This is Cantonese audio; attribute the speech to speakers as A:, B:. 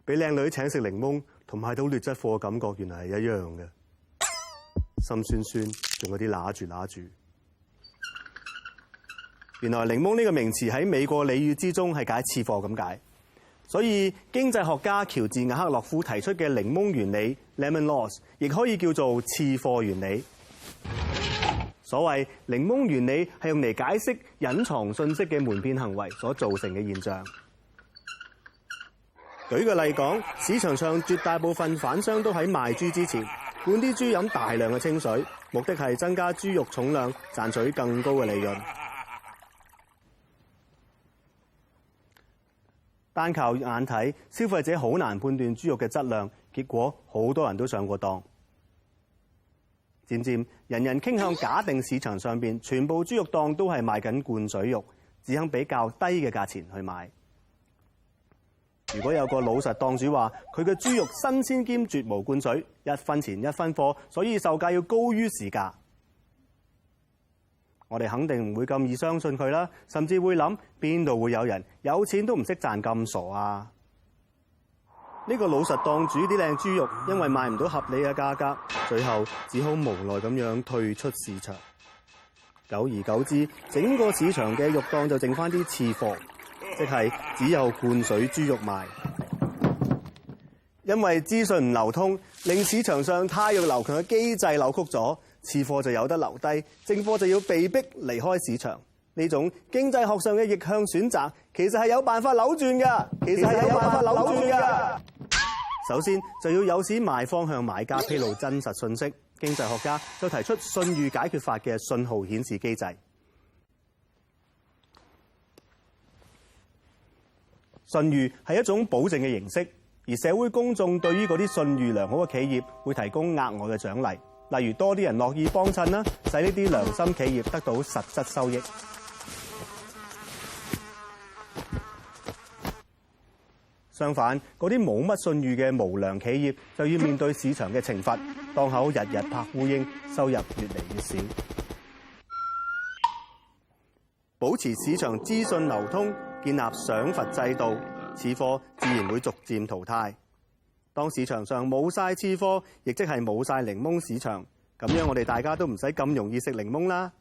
A: 俾靚女請食檸檬同買到劣質貨嘅感覺原來係一樣嘅，心酸酸，仲有啲揦住。原來檸檬呢個名詞喺美國俚語之中係解次貨咁解，所以經濟學家喬治亞克洛夫提出嘅檸檬原理 （Lemon Laws） 亦可以叫做次貨原理。所謂檸檬原理係用嚟解釋隱藏信息嘅瞞騙行為所造成嘅現象。舉個例講，市場上絕大部分販商都喺賣豬之前灌啲豬飲大量嘅清水，目的係增加豬肉重量，賺取更高嘅利潤。單靠眼睇，消費者好難判斷豬肉嘅質量，結果好多人都上過當。漸漸，人人傾向假定市場上邊全部豬肉檔都係賣緊灌水肉，只肯比較低嘅價錢去買。如果有個老實檔主話佢嘅豬肉新鮮兼絕無灌水，1分錢1分貨，所以售價要高於市價，我哋肯定唔會咁易相信佢啦，甚至會諗邊度會有人有錢都唔識賺咁傻啊？呢個老實檔主啲靚豬肉因為賣唔到合理嘅價格，最後只好無奈咁樣退出市場。久而久之，整個市場嘅肉檔就剩翻啲次貨，即係只有灌水豬肉賣。因為資訊唔流通，令市場上汰弱留強嘅機制扭曲咗，次貨就有得留低，正貨就要被逼離開市場。呢種經濟學上嘅逆向選擇，其實係有辦法扭轉㗎。首先就要誘使賣方向買家披露真實信息。經濟學家就提出信譽解決法嘅信號顯示機制。信譽係一種保證嘅形式，而社會公眾對於嗰啲信譽良好嘅企業會提供額外嘅獎勵，例如多啲人樂意幫襯啦，使呢啲良心企業得到實質收益。相反，嗰啲冇乜信譽嘅無良企業就要面對市場嘅懲罰，檔口日日拍烏蠅，收入越嚟越少。保持市場資訊流通，建立賞罰制度，次貨自然會逐漸淘汰。當市場上冇晒次貨，亦即係冇晒檸檬市場，咁樣我哋大家都唔使咁容易食檸檬啦。